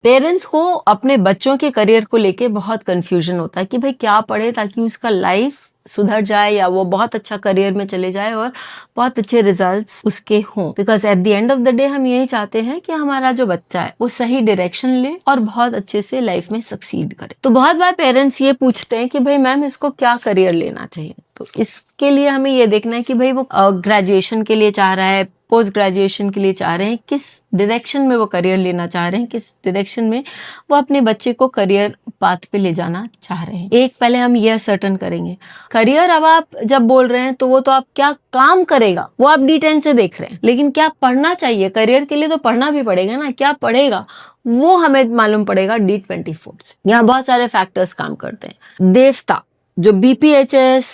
Parents को अपने बच्चों के करियर को लेके बहुत कंफ्यूजन होता है कि भाई क्या पढ़े ताकि उसका लाइफ सुधर जाए या वो बहुत अच्छा करियर में चले जाए और बहुत अच्छे रिजल्ट्स उसके हों। Because at the end of the day हम यही चाहते हैं कि हमारा जो बच्चा है वो सही डायरेक्शन ले और बहुत अच्छे से लाइफ में सक्सीड करे। तो बहुत बार पेरेंट्स ये पूछते हैं कि भाई मैम इसको क्या करियर लेना चाहिए। तो इसके लिए हमें ये देखना है कि भाई वो ग्रेजुएशन के लिए चाह रहा है, पोस्ट ग्रेजुएशन के लिए चाह रहे हैं, किस डायरेक्शन में वो करियर लेना चाह रहे हैं, किस डायरेक्शन में वो अपने बच्चे को करियर पाथ पे ले जाना चाह रहे हैं। एक पहले हम ये सर्टन करेंगे, करियर अब आप जब बोल रहे हैं तो वो तो आप क्या काम करेगा वो आप D10 से देख रहे हैं, लेकिन क्या पढ़ना चाहिए करियर के लिए तो पढ़ना भी पड़ेगा ना, क्या पढ़ेगा वो हमें मालूम पड़ेगा D24 से। यहाँ बहुत सारे फैक्टर्स काम करते हैं। देवता जो BPHS,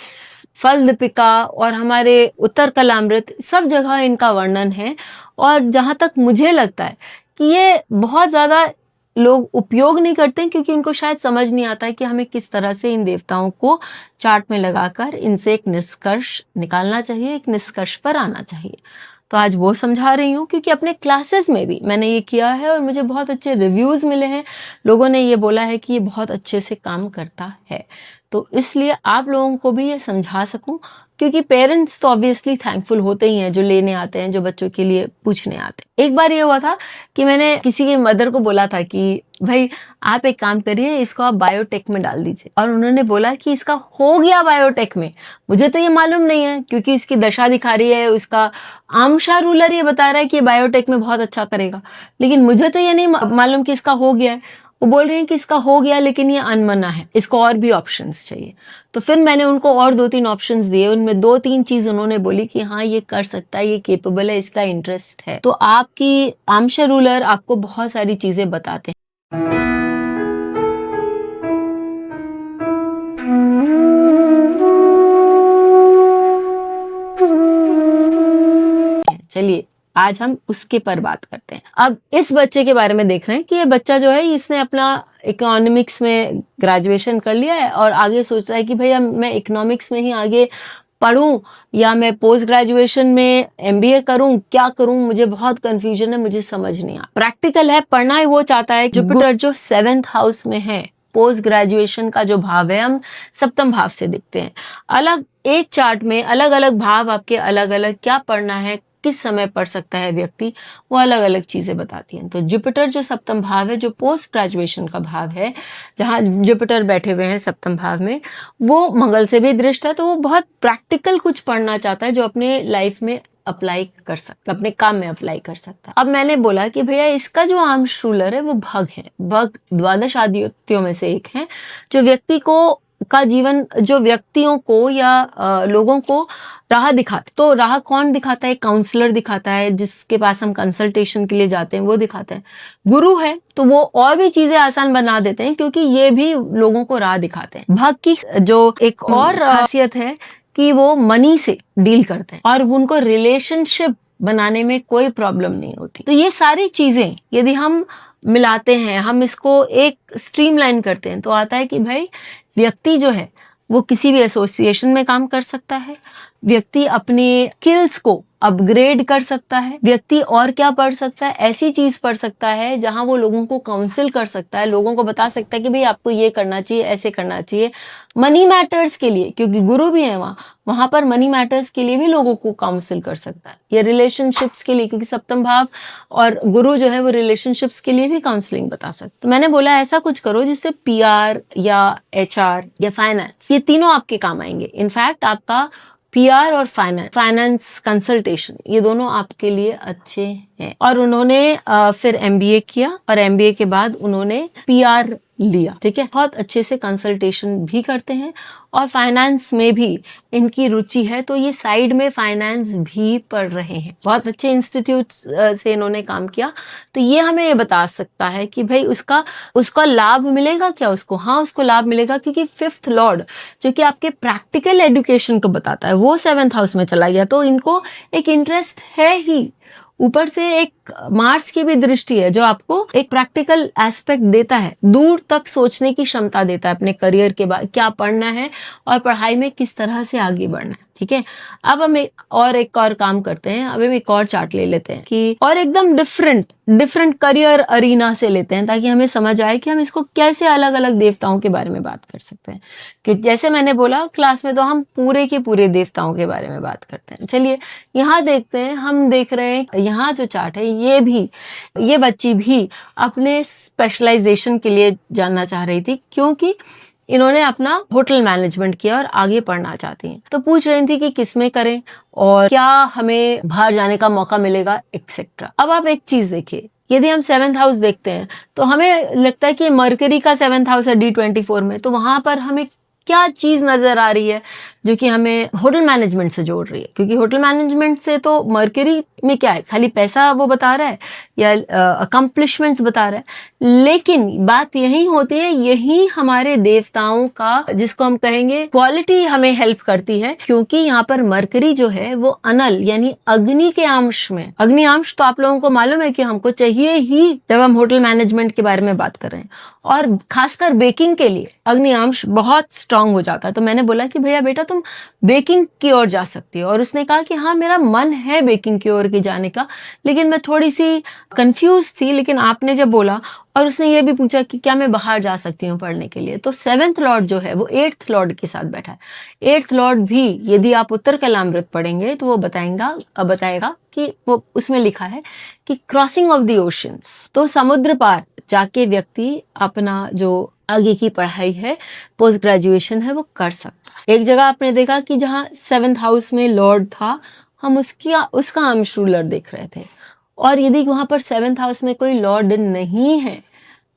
फल दीपिका और हमारे उत्तर कलामृत सब जगह इनका वर्णन है। और जहां तक मुझे लगता है कि ये बहुत ज्यादा लोग उपयोग नहीं करते हैं क्योंकि इनको शायद समझ नहीं आता है कि हमें किस तरह से इन देवताओं को चार्ट में लगाकर इनसे एक निष्कर्ष निकालना चाहिए, एक निष्कर्ष पर आना चाहिए। तो आज वो समझा रही हूँ क्योंकि अपने क्लासेस में भी मैंने ये किया है और मुझे बहुत अच्छे रिव्यूज मिले हैं। लोगों ने ये बोला है कि ये बहुत अच्छे से काम करता है। तो इसलिए आप लोगों को भी ये समझा सकूं, क्योंकि पेरेंट्स तो ऑब्वियसली थैंकफुल होते ही हैं जो लेने आते हैं, जो बच्चों के लिए पूछने आते हैं। एक बार ये हुआ था कि मैंने किसी की मदर को बोला था कि भाई आप एक काम करिए, इसको आप बायोटेक में डाल दीजिए। और उन्होंने बोला कि इसका हो गया बायोटेक में। मुझे तो ये मालूम नहीं है क्योंकि इसकी दशा दिखा रही है, उसका आमशा रूलर ये बता रहा है कि बायोटेक में बहुत अच्छा करेगा, लेकिन मुझे तो ये नहीं मालूम कि इसका हो गया है। वो बोल रहे हैं कि इसका हो गया लेकिन ये अनमना है, इसको और भी ऑप्शंस चाहिए। तो फिर मैंने उनको और 2-3 ऑप्शंस दिए, उनमें 2-3 चीज उन्होंने बोली कि हाँ ये कर सकता है, ये केपेबल है, इसका इंटरेस्ट है। तो आपकी आमशा रूलर आपको बहुत सारी चीजें बताते हैं। चलिए आज हम उसके पर बात करते हैं। अब इस बच्चे के बारे में देख रहे हैं कि ये बच्चा जो है इसने अपना इकोनॉमिक्स में ग्रेजुएशन कर लिया है और आगे सोच रहा है कि भैया मैं इकोनॉमिक्स में ही आगे पढ़ूं या मैं पोस्ट ग्रेजुएशन में MBA करूं, क्या करूं, मुझे बहुत कंफ्यूजन है, मुझे समझ नहीं आ। प्रैक्टिकल है, पढ़ना है वो चाहता है। जुपिटर जो 7th हाउस में है, पोस्ट ग्रेजुएशन का जो भाव है हम सप्तम भाव से देखते हैं। अलग एक चार्ट में अलग अलग भाव आपके अलग अलग क्या पढ़ना है, किस समय पढ़ सकता है व्यक्ति, वो अलग अलग चीजें बताती हैं। तो जुपिटर जो सप्तम भाव है, जो पोस्ट ग्रेजुएशन का भाव है, जहां जुपिटर बैठे हुए हैं सप्तम भाव में, वो मंगल से भी दृष्ट है। तो वो बहुत प्रैक्टिकल कुछ पढ़ना चाहता है जो अपने लाइफ में अप्लाई कर सकता, अपने काम में अप्लाई कर सकता है। अब मैंने बोला कि भैया इसका जो आंश रूलर है वो भग है। भग द्वादश आदित्यों में से एक है जो व्यक्ति को का जीवन, जो व्यक्तियों को या लोगों को राह दिखाते। तो राह कौन दिखाता है? काउंसलर दिखाता है, जिसके पास हम कंसल्टेशन के लिए जाते हैं वो दिखाता है। गुरु है तो वो और भी चीजें आसान बना देते हैं क्योंकि ये भी लोगों को राह दिखाते हैं। भग की जो एक और खासियत है कि वो मनी से डील करते हैं और उनको रिलेशनशिप बनाने में कोई प्रॉब्लम नहीं होती। तो ये सारी चीजें यदि हम मिलाते हैं, हम इसको एक स्ट्रीमलाइन करते हैं, तो आता है कि भाई व्यक्ति जो है वो किसी भी एसोसिएशन में काम कर सकता है, व्यक्ति अपने स्किल्स को अपग्रेड कर सकता है, व्यक्ति और क्या पढ़ सकता है, ऐसी चीज पढ़ सकता है जहां वो लोगों को काउंसिल कर सकता है, लोगों को बता सकता है कि भाई आपको ये करना चाहिए, ऐसे करना चाहिए। मनी मैटर्स के लिए, क्योंकि गुरु भी है वहां पर मनी मैटर्स के लिए भी लोगों को काउंसिल कर सकता है, या रिलेशनशिप्स के लिए, क्योंकि सप्तम भाव और गुरु जो है वो रिलेशनशिप्स के लिए भी काउंसलिंग बता सकता है। तो मैंने बोला ऐसा कुछ करो जिससे PR या HR या फाइनेंस, ये तीनों आपके काम आएंगे। इनफैक्ट आपका PR और फाइनेंस कंसल्टेशन, ये दोनों आपके लिए अच्छे हैं। और उन्होंने फिर MBA किया और MBA के बाद उन्होंने PR लिया, ठीक है। बहुत अच्छे से कंसल्टेशन भी करते हैं और फाइनेंस में भी इनकी रुचि है, तो ये साइड में फाइनेंस भी पढ़ रहे हैं। बहुत अच्छे इंस्टीट्यूट से इन्होंने काम किया। तो ये हमें ये बता सकता है कि भाई उसका लाभ मिलेगा क्या उसको? हाँ, उसको लाभ मिलेगा क्योंकि 5th लॉर्ड जो कि आपके प्रैक्टिकल एजुकेशन को बताता है वो 7th हाउस में चला गया। तो इनको एक इंटरेस्ट है ही, ऊपर से एक मार्स की भी दृष्टि है जो आपको एक प्रैक्टिकल एस्पेक्ट देता है, दूर तक सोचने की क्षमता देता है अपने करियर के बाद क्या पढ़ना है और पढ़ाई में किस तरह से आगे बढ़ना है। ठीक है। अब हम एक और काम करते हैं। अब हम एक और चार्ट ले लेते हैं कि और एकदम डिफरेंट करियर अरीना से लेते हैं, ताकि हमें समझ आए कि हम इसको कैसे अलग अलग देवताओं के बारे में बात कर सकते हैं। कि जैसे मैंने बोला क्लास में तो हम पूरे के पूरे देवताओं के बारे में बात करते हैं। चलिए यहाँ देखते हैं। हम देख रहे हैं यहाँ जो चार्ट है, ये बच्ची भी अपने स्पेशलाइजेशन के लिए जानना चाह रही थी, क्योंकि इन्होंने अपना होटल मैनेजमेंट किया और आगे पढ़ना चाहती हैं। तो पूछ रही थी कि किसमें करें और क्या हमें बाहर जाने का मौका मिलेगा, एक्सेट्रा। अब आप एक चीज देखिए, यदि हम 7th हाउस देखते हैं तो हमें लगता है कि मरकरी का 7th हाउस है D24 में, तो वहां पर हमें क्या चीज नजर आ रही है जो कि हमें होटल मैनेजमेंट से जोड़ रही है। क्योंकि होटल मैनेजमेंट से तो मरकरी में क्या है, खाली पैसा वो बता रहा है या अकम्पलिशमेंट्स बता रहा है, लेकिन बात यही होती है, यही हमारे देवताओं का जिसको हम कहेंगे क्वालिटी हमें हेल्प करती है। क्योंकि यहाँ पर मरकरी जो है वो अनल यानी अग्नि के अंश में, अग्नि अंश तो आप लोगों को मालूम है कि हमको चाहिए ही जब हम होटल मैनेजमेंट के बारे में बात कर रहे हैं, और खासकर बेकिंग के लिए अग्नि अंश बहुत स्ट्रांग हो जाता है। तो मैंने बोला कि भैया बेटा तुम बेकिंग की ओर जा सकती हो, और उसने कहा कि हाँ मेरा मन है बेकिंग की ओर की जाने का, लेकिन मैं थोड़ी सी कंफ्यूज थी। लेकिन आपने जब बोला और उसने ये भी पूछा कि क्या मैं बाहर जा सकती हूँ पढ़ने के लिए, तो 7th लॉर्ड जो है वो 8th लॉर्ड के साथ बैठा है। 8th लॉर्ड भी यदि आप उत्तर कलामृत पढ़ेंगे तो वो बताएगा कि वो उसमें लिखा है कि क्रॉसिंग ऑफ द ओशंस, तो समुद्र पार जाके व्यक्ति अपना जो आगे की पढ़ाई है, पोस्ट ग्रेजुएशन है, वो कर सकता है। एक जगह आपने देखा कि जहाँ 7th हाउस में लॉर्ड था, हम उसका अंश रूलर देख रहे थे, और यदि वहां पर 7th हाउस में कोई लॉर्ड नहीं है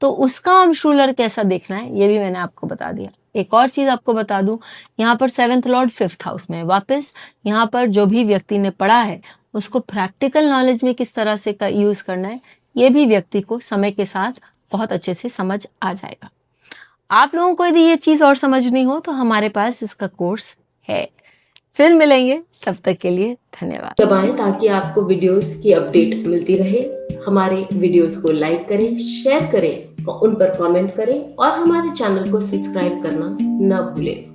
तो उसका अंश रूलर कैसा देखना है, ये भी मैंने आपको बता दिया। एक और चीज आपको बता दूं, यहाँ पर 7th लॉर्ड 5th हाउस में है। वापस यहाँ पर जो भी व्यक्ति ने पढ़ा है उसको प्रैक्टिकल नॉलेज में किस तरह से यूज करना है, ये भी व्यक्ति को समय के साथ बहुत अच्छे से समझ आ जाएगा। आप लोगों को यदि ये चीज और समझनी हो तो हमारे पास इसका कोर्स है। फिर मिलेंगे, तब तक के लिए धन्यवाद। दबाएं ताकि आपको वीडियोस की अपडेट मिलती रहे। हमारे वीडियोस को लाइक करें, शेयर करें, उन पर कमेंट करें और हमारे चैनल को सब्सक्राइब करना न भूलें।